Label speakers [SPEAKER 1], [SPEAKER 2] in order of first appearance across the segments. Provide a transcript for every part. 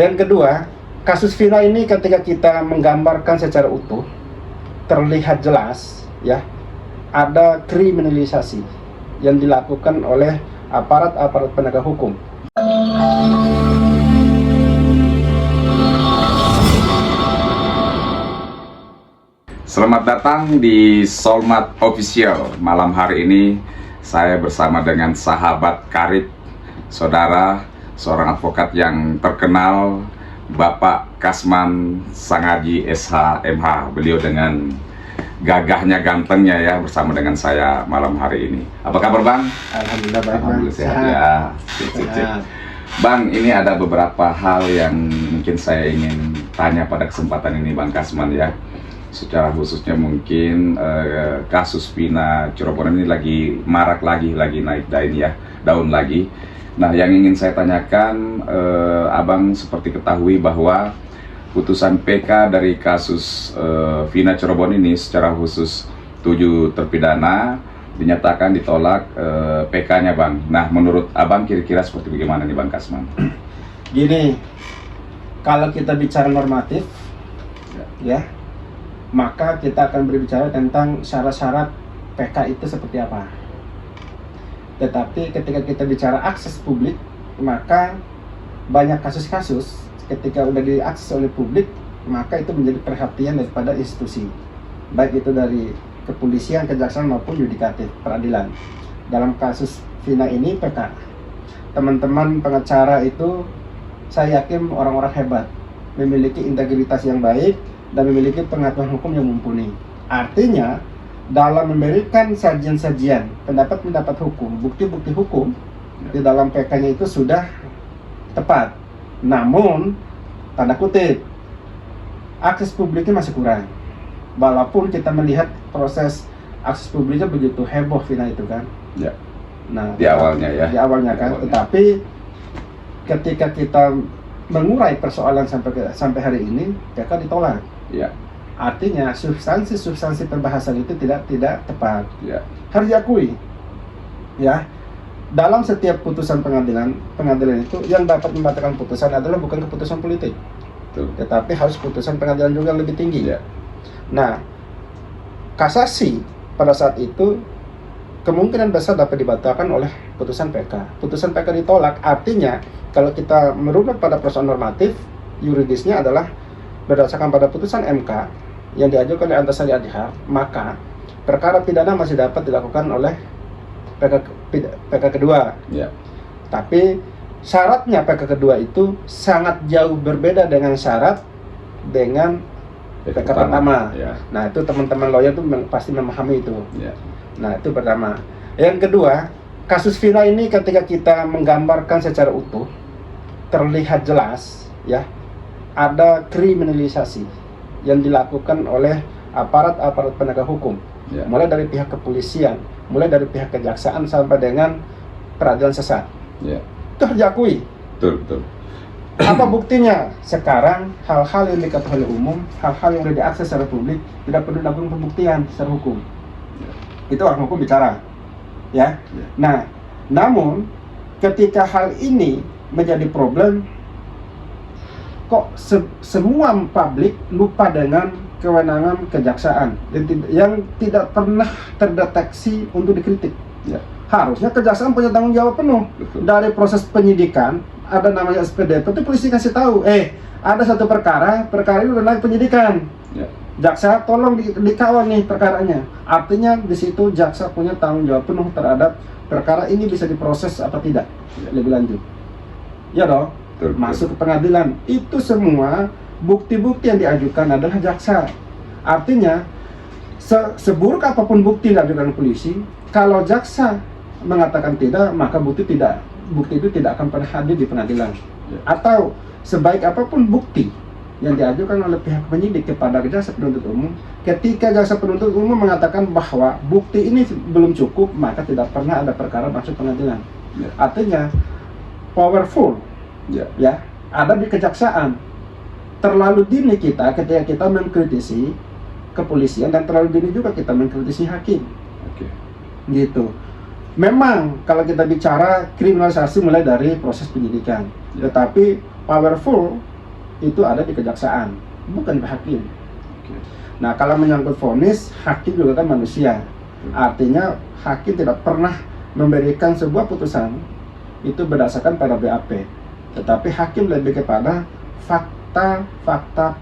[SPEAKER 1] Yang kedua, kasus Vina ini ketika kita menggambarkan secara utuh, terlihat jelas ya, ada kriminalisasi yang dilakukan oleh aparat-aparat penegak hukum.
[SPEAKER 2] Selamat datang di Solmat Official. Malam hari ini saya bersama dengan sahabat karib, saudara, seorang advokat yang terkenal, Bapak Kasman Sangaji SH MH. Beliau dengan gagahnya, gantengnya ya, bersama dengan saya malam hari ini. Apa kabar Bang?
[SPEAKER 1] Alhamdulillah baik,
[SPEAKER 2] Alhamdulillah sehat ya. Cik. Bang, ini ada beberapa hal yang mungkin saya ingin tanya pada kesempatan ini Bang Kasman ya. Secara khususnya mungkin kasus Vina Cirebon ini lagi marak lagi naik daun lagi. Nah, yang ingin saya tanyakan, Abang seperti ketahui bahwa putusan PK dari kasus Vina Cirebon ini secara khusus 7 terpidana dinyatakan ditolak PK-nya Bang. Nah, menurut Abang kira-kira seperti bagaimana nih Bang Kasman?
[SPEAKER 1] Gini, kalau kita bicara normatif ya, maka kita akan berbicara tentang syarat-syarat PK itu seperti apa. Tetapi ketika kita bicara akses publik, maka banyak kasus-kasus ketika udah diakses oleh publik, maka itu menjadi perhatian daripada institusi, baik itu dari kepolisian, kejaksaan maupun yudikatif, peradilan. Dalam kasus Vina ini PK, teman-teman pengacara itu saya yakin orang-orang hebat, memiliki integritas yang baik dan memiliki pengetahuan hukum yang mumpuni. Artinya, dalam memberikan sajian-sajian, pendapat-pendapat hukum, bukti-bukti hukum di dalam PK-nya itu sudah tepat. Namun, tanda kutip, akses publiknya masih kurang. Walaupun kita melihat proses akses publiknya begitu heboh Vina itu kan.
[SPEAKER 2] Ya.
[SPEAKER 1] Nah,
[SPEAKER 2] Di awalnya ya.
[SPEAKER 1] Di awalnya kan. Tetapi ketika kita mengurai persoalan sampai hari ini, PK ditolak.
[SPEAKER 2] Ya.
[SPEAKER 1] Artinya substansi perbahasan itu tidak tepat.
[SPEAKER 2] Ya.
[SPEAKER 1] Harus diakui. Ya. Dalam setiap putusan pengadilan itu yang dapat membatalkan putusan adalah bukan keputusan politik.
[SPEAKER 2] Betul.
[SPEAKER 1] Tetapi harus putusan pengadilan juga lebih tinggi.
[SPEAKER 2] Ya.
[SPEAKER 1] Nah, kasasi pada saat itu kemungkinan besar dapat dibatalkan oleh putusan PK. Putusan PK ditolak, artinya kalau kita merunut pada persoalan normatif, yuridisnya adalah berdasarkan pada putusan MK yang diajukan oleh Antasari Adhihar, maka perkara pidana masih dapat dilakukan oleh PK kedua.
[SPEAKER 2] Ya.
[SPEAKER 1] Tapi syaratnya PK kedua itu sangat jauh berbeda dengan syarat dengan PK pertama.
[SPEAKER 2] Ya.
[SPEAKER 1] Nah, itu teman-teman lawyer itu pasti memahami itu.
[SPEAKER 2] Ya.
[SPEAKER 1] Nah, itu pertama. Yang kedua, kasus Vina ini ketika kita menggambarkan secara utuh, terlihat jelas ya, ada kriminalisasi yang dilakukan oleh aparat-aparat penegak hukum.
[SPEAKER 2] Ya.
[SPEAKER 1] Mulai dari pihak kepolisian, mulai dari pihak kejaksaan sampai dengan peradilan sesat.
[SPEAKER 2] Ya.
[SPEAKER 1] Itu harus diakui.
[SPEAKER 2] Betul.
[SPEAKER 1] Apa buktinya? Sekarang hal-hal yang diketahui oleh umum, hal-hal yang sudah diakses secara publik, tidak perlu dilakukan pembuktian secara hukum.
[SPEAKER 2] Ya.
[SPEAKER 1] Itu orang hukum bicara. Ya.
[SPEAKER 2] Ya.
[SPEAKER 1] Nah, namun ketika hal ini menjadi problem, kok semua publik lupa dengan kewenangan kejaksaan yang tidak pernah terdeteksi untuk dikritik.
[SPEAKER 2] Ya.
[SPEAKER 1] Harusnya kejaksaan punya tanggung jawab penuh.
[SPEAKER 2] Betul.
[SPEAKER 1] Dari proses penyidikan, ada namanya SPDP, itu polisi kasih tahu, ada satu perkara ini udah naik penyidikan.
[SPEAKER 2] Ya.
[SPEAKER 1] Jaksa tolong dikawal nih perkaranya. Artinya di situ jaksa punya tanggung jawab penuh terhadap perkara ini bisa diproses apa tidak lebih lanjut. Ya dong.
[SPEAKER 2] Betul.
[SPEAKER 1] Masuk ke pengadilan. Itu semua bukti-bukti yang diajukan adalah jaksa. Artinya seburuk apapun bukti yang diajukan polisi, kalau jaksa mengatakan tidak, maka bukti itu tidak akan pernah hadir di pengadilan.
[SPEAKER 2] Ya.
[SPEAKER 1] Atau sebaik apapun bukti yang diajukan oleh pihak penyidik kepada jaksa penuntut umum, ketika jaksa penuntut umum mengatakan bahwa bukti ini belum cukup, maka tidak pernah ada perkara masuk pengadilan.
[SPEAKER 2] Ya.
[SPEAKER 1] Artinya powerful ya ada di kejaksaan. Terlalu dini kita ketika kita mengkritisi kepolisian, dan terlalu dini juga kita mengkritisi hakim.
[SPEAKER 2] Oke.
[SPEAKER 1] Gitu. Memang kalau kita bicara kriminalisasi mulai dari proses penyidikan,
[SPEAKER 2] Ya.
[SPEAKER 1] tetapi powerful itu ada di kejaksaan, bukan di hakim.
[SPEAKER 2] Oke.
[SPEAKER 1] Nah, kalau menyangkut vonis, hakim juga kan manusia. Artinya hakim tidak pernah memberikan sebuah putusan itu berdasarkan pada BAP, tetapi hakim lebih kepada fakta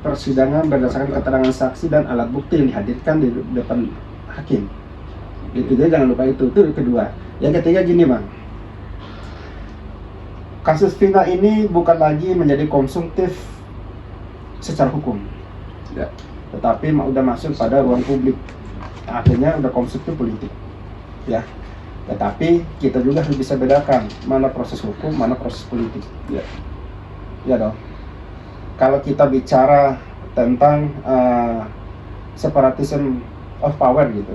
[SPEAKER 1] persidangan berdasarkan keterangan saksi dan alat bukti yang dihadirkan di depan hakim. Itu dia, jangan lupa itu yang kedua. Yang ketiga gini Bang, kasus Vina ini bukan lagi menjadi konsumtif secara hukum,
[SPEAKER 2] Ya.
[SPEAKER 1] tetapi udah masuk pada ruang publik, akhirnya udah konsumtif politik, ya. Tetapi kita juga harus bisa bedakan mana proses hukum, mana proses politik.
[SPEAKER 2] Ya.
[SPEAKER 1] Ya dong. Kalau kita bicara tentang separatism of power gitu,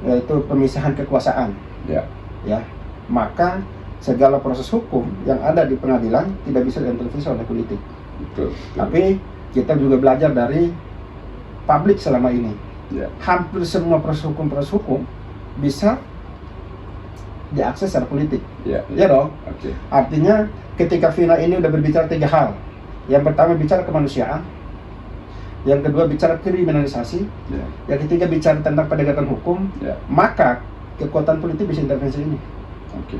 [SPEAKER 1] yaitu pemisahan kekuasaan,
[SPEAKER 2] Ya.
[SPEAKER 1] ya, maka segala proses hukum yang ada di pengadilan tidak bisa diintervensi oleh politik.
[SPEAKER 2] Betul.
[SPEAKER 1] Tapi kita juga belajar dari publik selama ini.
[SPEAKER 2] Ya.
[SPEAKER 1] Hampir semua proses hukum bisa diakses secara politik.
[SPEAKER 2] Ya.
[SPEAKER 1] Ya dong.
[SPEAKER 2] Oke.
[SPEAKER 1] Artinya ketika Vina ini udah berbicara 3 hal. Yang pertama bicara kemanusiaan, yang kedua bicara kriminalisasi,
[SPEAKER 2] Ya.
[SPEAKER 1] yang ketiga bicara tentang penegakan hukum,
[SPEAKER 2] Ya.
[SPEAKER 1] maka kekuatan politik bisa intervensi ini.
[SPEAKER 2] Oke.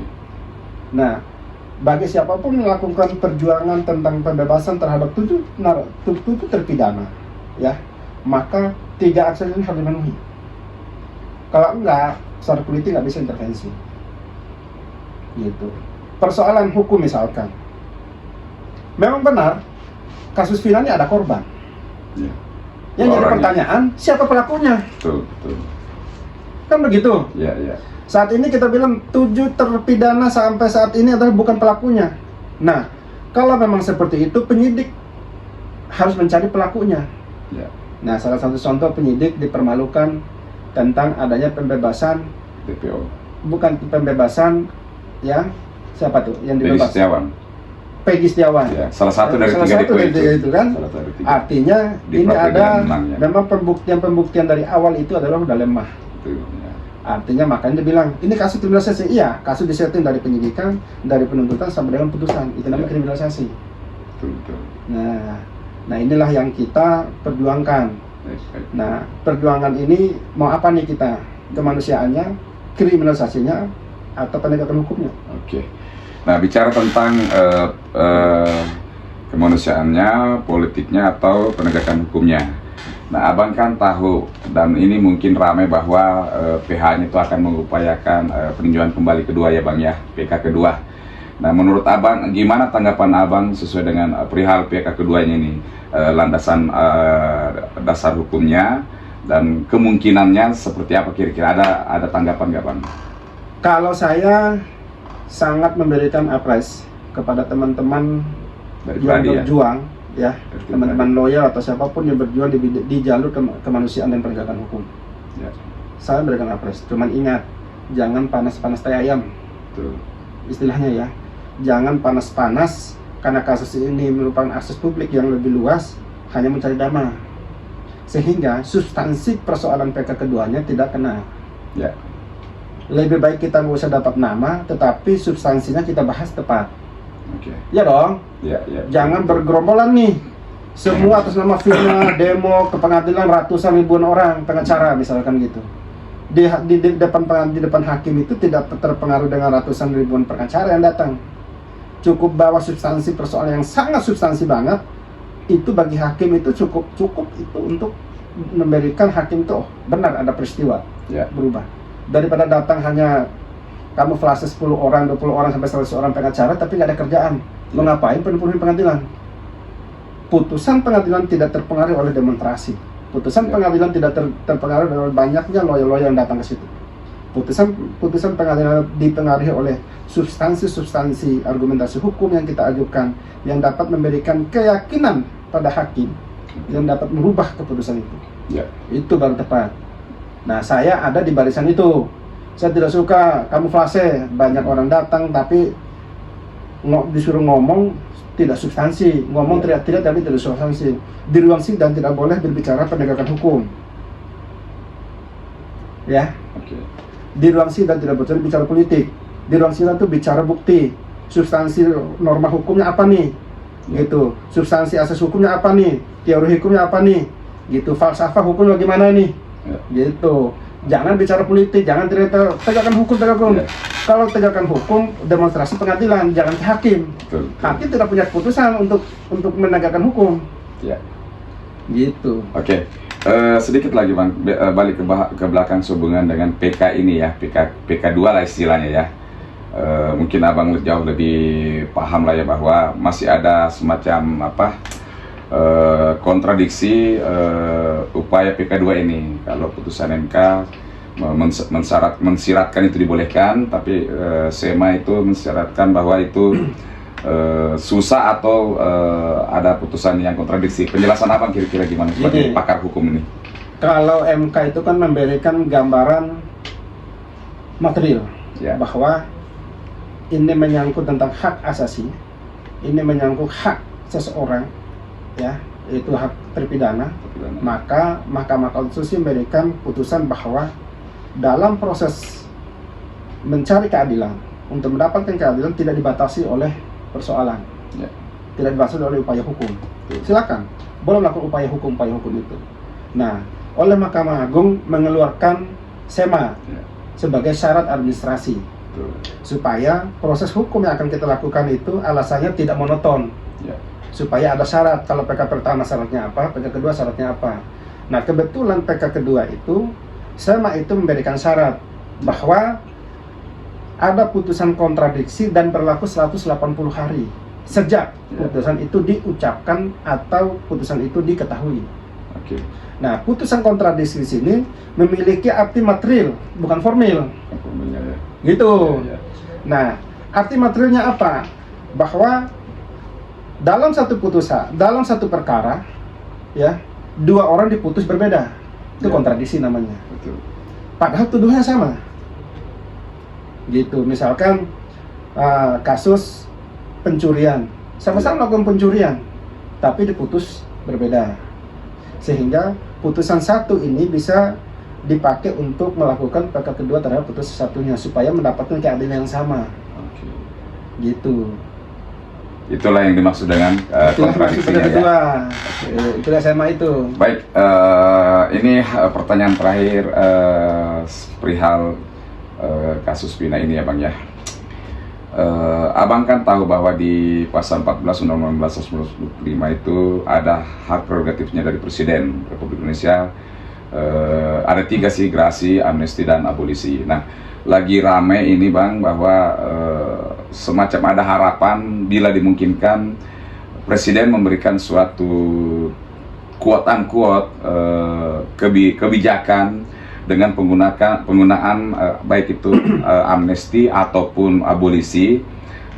[SPEAKER 1] Nah, bagi siapapun yang melakukan perjuangan tentang pembebasan terhadap 7 terpidana, ya, maka 3 akses ini harus dipenuhi. Kalau enggak, secara politik nggak bisa intervensi. Gitu. Persoalan hukum misalkan, memang benar kasus Vina ini ada korban.
[SPEAKER 2] Ya.
[SPEAKER 1] Yang jadi
[SPEAKER 2] Orangnya.
[SPEAKER 1] pertanyaan, siapa pelakunya?
[SPEAKER 2] Betul. Betul.
[SPEAKER 1] Kan begitu.
[SPEAKER 2] Ya. Ya.
[SPEAKER 1] Saat ini kita bilang 7 terpidana sampai saat ini adalah bukan pelakunya. Nah, kalau memang seperti itu, penyidik harus mencari pelakunya.
[SPEAKER 2] Ya.
[SPEAKER 1] Nah, salah satu contoh penyidik dipermalukan tentang adanya pembebasan,
[SPEAKER 2] DPO.
[SPEAKER 1] bukan pembebasan yang siapa tuh yang
[SPEAKER 2] Peggy
[SPEAKER 1] dibebas?
[SPEAKER 2] Setiawan.
[SPEAKER 1] Peggy Setiawan.
[SPEAKER 2] Ya. Salah satu dari
[SPEAKER 1] Salah
[SPEAKER 2] 3
[SPEAKER 1] satu
[SPEAKER 2] DPO
[SPEAKER 1] dari tiga itu kan.
[SPEAKER 2] Salah satu dari 3.
[SPEAKER 1] Artinya
[SPEAKER 2] Di
[SPEAKER 1] ini
[SPEAKER 2] pra
[SPEAKER 1] ada
[SPEAKER 2] peradilan menang, ya.
[SPEAKER 1] memang pembuktian dari awal itu adalah udah lemah.
[SPEAKER 2] Betul. Ya.
[SPEAKER 1] Artinya makanya dia bilang ini kasus kriminalisasi. Iya, kasus disetting dari penyidikan, dari penuntutan sampai dengan putusan. Itu namanya
[SPEAKER 2] Ya.
[SPEAKER 1] kriminalisasi.
[SPEAKER 2] Betul.
[SPEAKER 1] Nah inilah yang kita perjuangkan.
[SPEAKER 2] Baik.
[SPEAKER 1] Nah, perjuangan ini mau apa nih kita? Kemanusiaannya, kriminalisasinya, atau penegakan hukumnya?
[SPEAKER 2] Oke. Nah, bicara tentang kemanusiaannya, politiknya, atau penegakan hukumnya. Nah, Abang kan tahu, dan ini mungkin ramai bahwa PH itu akan mengupayakan peninjauan kembali kedua ya Bang ya, PK kedua. Nah, menurut Abang, gimana tanggapan Abang sesuai dengan perihal PK keduanya ini? Landasan dasar hukumnya dan kemungkinannya seperti apa kira-kira? Ada tanggapan nggak Bang?
[SPEAKER 1] Kalau saya sangat memberikan apres kepada teman-teman
[SPEAKER 2] Dari
[SPEAKER 1] yang
[SPEAKER 2] pradi ya?
[SPEAKER 1] berjuang, ya,
[SPEAKER 2] Dari
[SPEAKER 1] teman-teman loyal atau siapapun yang berjuang di jalur kemanusiaan dan penegakan hukum.
[SPEAKER 2] Ya,
[SPEAKER 1] Saya berikan apres. Cuman ingat, jangan panas-panas tai ayam,
[SPEAKER 2] betul.
[SPEAKER 1] istilahnya ya. Jangan panas-panas karena kasus ini merupakan akses publik yang lebih luas, hanya mencari dana, sehingga substansi persoalan PK keduanya tidak kena.
[SPEAKER 2] Ya,
[SPEAKER 1] Lebih baik kita nggak usah dapat nama, tetapi substansinya kita bahas tepat.
[SPEAKER 2] oke.
[SPEAKER 1] Ya dong.
[SPEAKER 2] Ya, ya.
[SPEAKER 1] Jangan bergerombolan nih. Semua atas nama Vina demo ke pengadilan ratusan ribuan orang, pengacara misalkan gitu. Di depan hakim itu tidak terpengaruh dengan ratusan ribuan pengacara yang datang. Cukup bawa substansi persoalan yang sangat substansi banget. Itu bagi hakim itu cukup itu untuk memberikan hakim itu benar ada peristiwa
[SPEAKER 2] Ya.
[SPEAKER 1] berubah. Daripada datang hanya kamu flase 10 orang, 20 orang sampai 100 orang pengacara tapi nggak ada kerjaan. Mau ngapain penuh-penuhin pengadilan? Putusan pengadilan tidak terpengaruh oleh demonstrasi. Putusan pengadilan tidak terpengaruh oleh banyaknya loyal-loyal yang datang ke situ. Putusan pengadilan dipengaruhi oleh substansi argumentasi hukum yang kita ajukan yang dapat memberikan keyakinan pada hakim yang dapat merubah keputusan itu.
[SPEAKER 2] Ya.
[SPEAKER 1] Itu baru tepat. Nah, saya ada di barisan itu. Saya tidak suka kamuflase, banyak orang datang tapi disuruh ngomong tidak substansi, ngomong teriak-teriak tapi tidak substansi. Di ruang sidang tidak boleh berbicara penegakan hukum. Ya.
[SPEAKER 2] Oke.
[SPEAKER 1] Di ruang sidang tidak boleh bicara politik. Di ruang sidang itu bicara bukti, substansi norma hukumnya apa nih. gitu. Substansi asas hukumnya apa nih, teori hukumnya apa nih, gitu. Falsafah hukum bagaimana nih, gitu. Jangan bicara politik, jangan cerita tegakkan hukum, Kalau tegakkan hukum, demonstrasi pengadilan, jangan ke hakim.
[SPEAKER 2] Betul.
[SPEAKER 1] Hakim tidak punya keputusan untuk menegakkan hukum.
[SPEAKER 2] Ya.
[SPEAKER 1] Gitu.
[SPEAKER 2] Oke. Sedikit lagi Bang, balik ke belakang sehubungan dengan PK ini ya, PK2 lah istilahnya ya. Mungkin abang jauh lebih paham lah ya bahwa masih ada semacam kontradiksi upaya PK2 ini. Kalau putusan MK mensiratkan itu dibolehkan, tapi SEMA itu mensyaratkan bahwa itu susah atau ada putusan yang kontradiksi. Penjelasan abang kira-kira gimana sebagai pakar hukum ini?
[SPEAKER 1] Kalau MK itu kan memberikan gambaran material bahwa ini menyangkut tentang hak asasi, ini menyangkut hak seseorang, ya, itu hak terpidana. Maka Mahkamah Konstitusi memberikan putusan bahwa dalam proses mencari keadilan, untuk mendapatkan keadilan tidak dibatasi oleh persoalan, tidak dibatasi oleh upaya hukum. Silakan, boleh melakukan upaya hukum itu. Nah, oleh Mahkamah Agung mengeluarkan SEMA sebagai syarat administrasi. Supaya proses hukum yang akan kita lakukan itu alasannya tidak monoton, supaya ada syarat. Kalau PK pertama syaratnya apa, PK kedua syaratnya apa. Nah, kebetulan PK kedua itu SEMA itu memberikan syarat bahwa ada putusan kontradiksi dan berlaku 180 hari sejak putusan itu diucapkan atau putusan itu diketahui. Nah, putusan kontradiksi di sini memiliki arti material, bukan formil. Gitu. Nah, arti materialnya apa? Bahwa dalam satu putusan, dalam satu perkara, ya, dua orang diputus berbeda. Itu kontradiksi namanya. Padahal tuduhannya sama. Gitu. Misalkan kasus pencurian, sama-sama melakukan pencurian, tapi diputus berbeda. Sehingga putusan satu ini bisa dipakai untuk melakukan PK kedua terhadap putusan satunya supaya mendapatkan keadilan yang sama. Gitu. Itulah yang dimaksud dengan kontradiksinya kedua. Itulah SEMA itu.
[SPEAKER 2] Baik, ini pertanyaan terakhir perihal kasus Vina ini ya Bang ya. Abang kan tahu bahwa di pasal 14 Undang-Undang 1945 itu ada hak prerogatifnya dari Presiden Republik Indonesia. Ada 3 sih, gerasi, amnesti, dan abolisi. Nah, lagi rame ini Bang bahwa semacam ada harapan bila dimungkinkan Presiden memberikan suatu quote-unquote kebijakan dengan penggunaan baik itu amnesti ataupun abolisi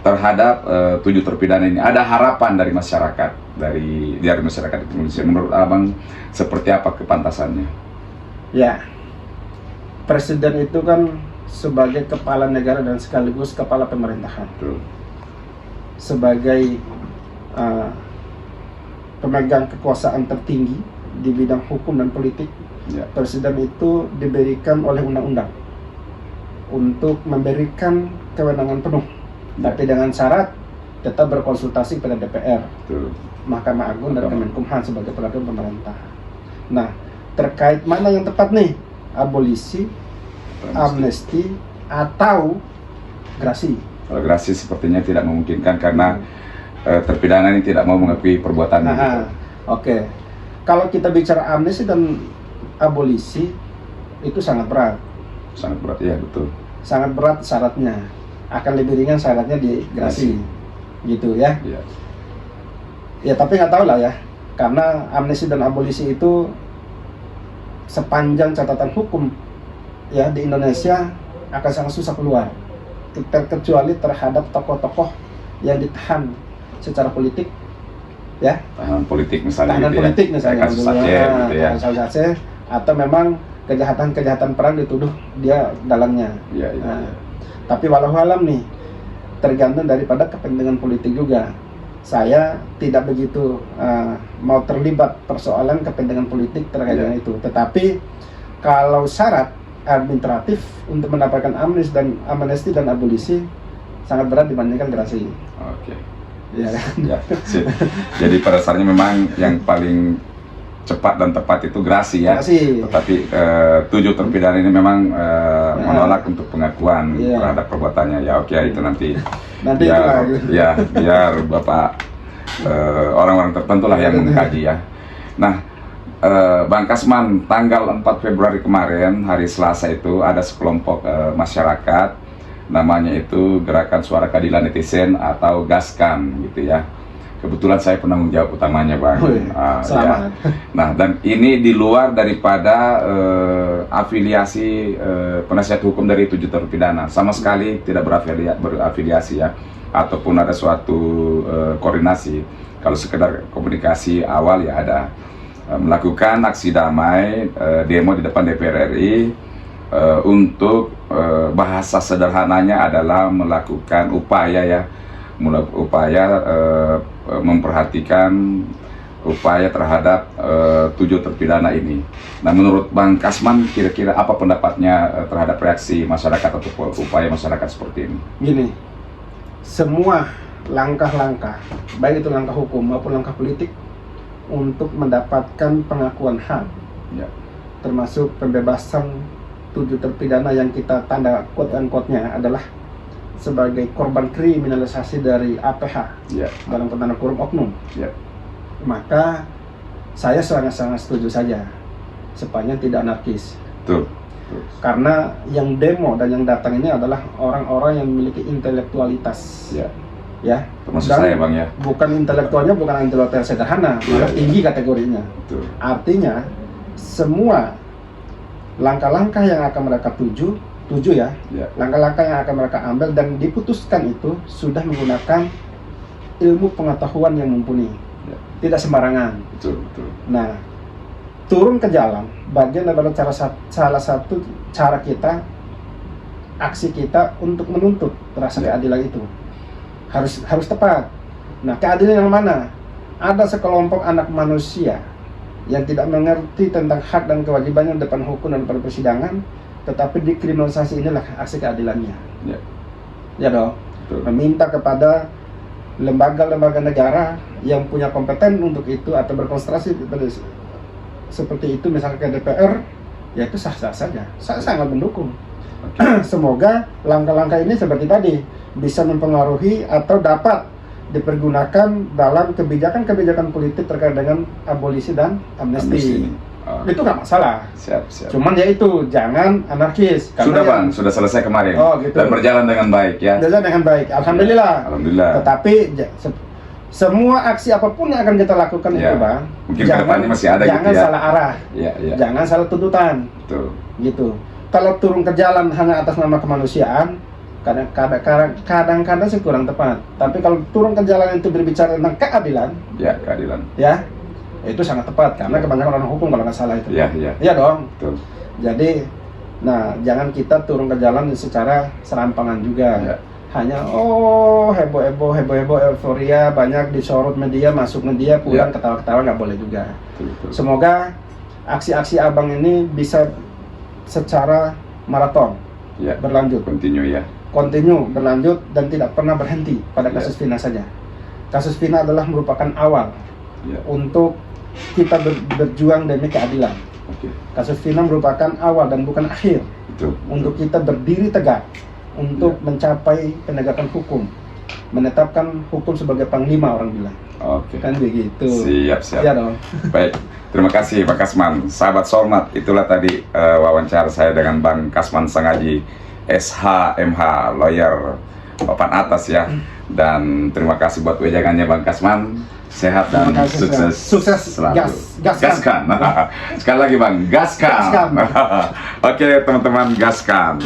[SPEAKER 2] terhadap 7 terpidana ini. Ada harapan dari masyarakat, dari masyarakat Indonesia. Menurut abang seperti apa kepantasannya?
[SPEAKER 1] Ya, Presiden itu kan sebagai kepala negara dan sekaligus kepala pemerintahan. Sebagai pemegang kekuasaan tertinggi di bidang hukum dan politik, Presiden itu diberikan oleh undang-undang untuk memberikan kewenangan penuh, tapi dengan syarat tetap berkonsultasi kepada DPR, Mahkamah Agung, dan Kemenkumham sebagai perwakilan pemerintah. Nah, terkait mana yang tepat nih, abolisi, amnesti, atau gerasi? Kalau
[SPEAKER 2] gerasi sepertinya tidak memungkinkan karena terpidana ini tidak mau mengakui perbuatannya.
[SPEAKER 1] Oke. Kalau kita bicara amnesti dan abolisi, itu sangat berat.
[SPEAKER 2] Sangat berat, ya betul.
[SPEAKER 1] Sangat berat syaratnya. Akan lebih ringan syaratnya di gerasi, gitu ya. Ya, tapi nggak tahu lah ya, karena amnesti dan abolisi itu sepanjang catatan hukum ya di Indonesia akan sangat susah keluar, terkecuali terhadap tokoh-tokoh yang ditahan secara politik, ya. Tahanan politik misalnya. Tahanan politik misalnya. Kasus Aceh, gitu ya. Kasus Aceh, atau memang kejahatan perang dituduh dia dalangnya. Tapi walau alam nih, tergantung daripada kepentingan politik juga. Saya tidak begitu mau terlibat persoalan kepentingan politik terkait dengan itu. Tetapi kalau syarat administratif untuk mendapatkan amnesti dan abolisi sangat berat dibandingkan gerasi. Ya kan?
[SPEAKER 2] Ya, sip. Jadi pada dasarnya memang yang paling cepat dan tepat itu gerasi ya.
[SPEAKER 1] Gerasi.
[SPEAKER 2] Tetapi 7 terpidana ini memang menolak untuk pengakuan
[SPEAKER 1] Iya.
[SPEAKER 2] terhadap perbuatannya. Ya oke, itu nanti
[SPEAKER 1] Nanti
[SPEAKER 2] biar,
[SPEAKER 1] itulah.
[SPEAKER 2] ya biar Bapak orang-orang tertentu lah yang mengkaji ya. Nah, Bang Kasman, tanggal 4 Februari kemarin, hari Selasa itu ada sekelompok masyarakat, namanya itu Gerakan Suara Keadilan Netizen atau GASKAN gitu ya. Kebetulan saya penanggung jawab utamanya, Bang.
[SPEAKER 1] Wih,
[SPEAKER 2] Ya.
[SPEAKER 1] selamat.
[SPEAKER 2] Nah, dan ini di luar daripada afiliasi penasihat hukum dari 7 terpidana, sama sekali tidak berafiliasi ya, ataupun ada suatu koordinasi. Kalau sekedar komunikasi awal ya ada melakukan aksi damai, demo di depan DPR RI untuk bahasa sederhananya adalah melakukan upaya memperhatikan upaya terhadap 7 terpidana ini. Nah, menurut Bang Kasman, kira-kira apa pendapatnya terhadap reaksi masyarakat atau upaya masyarakat seperti ini?
[SPEAKER 1] Gini, semua langkah-langkah, baik itu langkah hukum maupun langkah politik untuk mendapatkan pengakuan HAM,
[SPEAKER 2] Ya,
[SPEAKER 1] termasuk pembebasan 7 terpidana yang kita tanda quote-unquote-nya adalah sebagai korban kriminalisasi dari APH
[SPEAKER 2] ya,
[SPEAKER 1] dalam tanda kurung oknum,
[SPEAKER 2] ya,
[SPEAKER 1] maka saya sangat-sangat setuju saja sepanjang tidak anarkis.
[SPEAKER 2] tuh,
[SPEAKER 1] Karena yang demo dan yang datang ini adalah orang-orang yang memiliki intelektualitas,
[SPEAKER 2] ya,
[SPEAKER 1] ya.
[SPEAKER 2] termasuk
[SPEAKER 1] Dan
[SPEAKER 2] saya, Bang ya.
[SPEAKER 1] bukan intelektualnya, bukan intelektual sederhana, malah
[SPEAKER 2] Iya.
[SPEAKER 1] tinggi kategorinya.
[SPEAKER 2] Tuh,
[SPEAKER 1] Artinya semua langkah-langkah yang akan mereka tuju ya,
[SPEAKER 2] ya,
[SPEAKER 1] langkah-langkah yang akan mereka ambil dan diputuskan itu sudah menggunakan ilmu pengetahuan yang mumpuni,
[SPEAKER 2] Ya.
[SPEAKER 1] tidak sembarangan.
[SPEAKER 2] betul, betul.
[SPEAKER 1] Nah, turun ke jalan bagian daripada salah satu cara kita, aksi kita untuk menuntut rasa
[SPEAKER 2] Ya.
[SPEAKER 1] keadilan itu harus tepat. Nah, keadilan yang mana? Ada sekelompok anak manusia yang tidak mengerti tentang hak dan kewajibannya di depan hukum dan pada persidangan, tetapi dikriminalisasi, inilah aksi keadilannya.
[SPEAKER 2] Ya,
[SPEAKER 1] Ya dong.
[SPEAKER 2] betul.
[SPEAKER 1] Meminta kepada lembaga-lembaga negara yang punya kompeten untuk itu atau berkonsentrasi seperti itu, misalnya ke DPR, ya itu sah-sah saja. Saya sangat mendukung. Semoga langkah-langkah ini seperti tadi bisa mempengaruhi atau dapat dipergunakan dalam kebijakan-kebijakan politik terkait dengan abolisi dan amnesti.
[SPEAKER 2] Oh,
[SPEAKER 1] Itu nggak masalah.
[SPEAKER 2] siap, siap.
[SPEAKER 1] Cuman ya itu, jangan anarkis.
[SPEAKER 2] Sudah, Bang, sudah selesai kemarin.
[SPEAKER 1] Oh, gitu.
[SPEAKER 2] Dan berjalan dengan baik ya.
[SPEAKER 1] Jalan dengan baik, alhamdulillah.
[SPEAKER 2] Alhamdulillah.
[SPEAKER 1] Tetapi semua aksi apapun yang akan kita lakukan
[SPEAKER 2] Ya.
[SPEAKER 1] itu, Bang,
[SPEAKER 2] Mungkin kedepannya masih ada
[SPEAKER 1] jangan
[SPEAKER 2] gitu ya.
[SPEAKER 1] salah arah,
[SPEAKER 2] Ya, ya.
[SPEAKER 1] jangan salah tuntutan,
[SPEAKER 2] Betul.
[SPEAKER 1] gitu. Kalau turun ke jalan hanya atas nama kemanusiaan, kadang-kadang sih kurang tepat. Tapi kalau turun ke jalan itu berbicara tentang keadilan,
[SPEAKER 2] Ya, keadilan.
[SPEAKER 1] ya itu sangat tepat karena
[SPEAKER 2] Ya.
[SPEAKER 1] kebanyakan orang hukum kalau nggak salah itu.
[SPEAKER 2] Ya, ya.
[SPEAKER 1] Iya dong.
[SPEAKER 2] Betul.
[SPEAKER 1] Jadi, nah jangan kita turun ke jalan secara serampangan juga.
[SPEAKER 2] Ya.
[SPEAKER 1] Hanya heboh-heboh, euforia, banyak disorot media, masuk media, pulang
[SPEAKER 2] Ya.
[SPEAKER 1] ketawa-ketawa, nggak boleh juga.
[SPEAKER 2] Betul, betul.
[SPEAKER 1] Semoga aksi-aksi abang ini bisa secara maraton
[SPEAKER 2] Ya,
[SPEAKER 1] berlanjut,
[SPEAKER 2] continue ya.
[SPEAKER 1] kontinu berlanjut dan tidak pernah berhenti pada
[SPEAKER 2] Ya.
[SPEAKER 1] kasus Vina saja. Kasus Vina adalah merupakan awal
[SPEAKER 2] Ya.
[SPEAKER 1] untuk kita berjuang demi keadilan.
[SPEAKER 2] Oke.
[SPEAKER 1] Kasus Vina merupakan awal dan bukan akhir
[SPEAKER 2] Betul.
[SPEAKER 1] untuk kita berdiri tegak untuk mencapai penegakan hukum, menetapkan hukum sebagai panglima, orang bilang,
[SPEAKER 2] Oke.
[SPEAKER 1] kan begitu.
[SPEAKER 2] Siap, siap.
[SPEAKER 1] Ya dong.
[SPEAKER 2] Baik, terima kasih Pak Kasman. Sahabat Sormat, itulah tadi wawancara saya dengan Bang Kasman Sangaji, SH, MH, lawyer papan atas ya. Dan terima kasih buat wejangannya Bang Kasman. Sehat dan
[SPEAKER 1] Terima kasih,
[SPEAKER 2] sukses,
[SPEAKER 1] sukses.
[SPEAKER 2] selalu.
[SPEAKER 1] Gaskan.
[SPEAKER 2] Sekali lagi Bang, gaskan.
[SPEAKER 1] Gaskan.
[SPEAKER 2] Oke teman-teman, gaskan.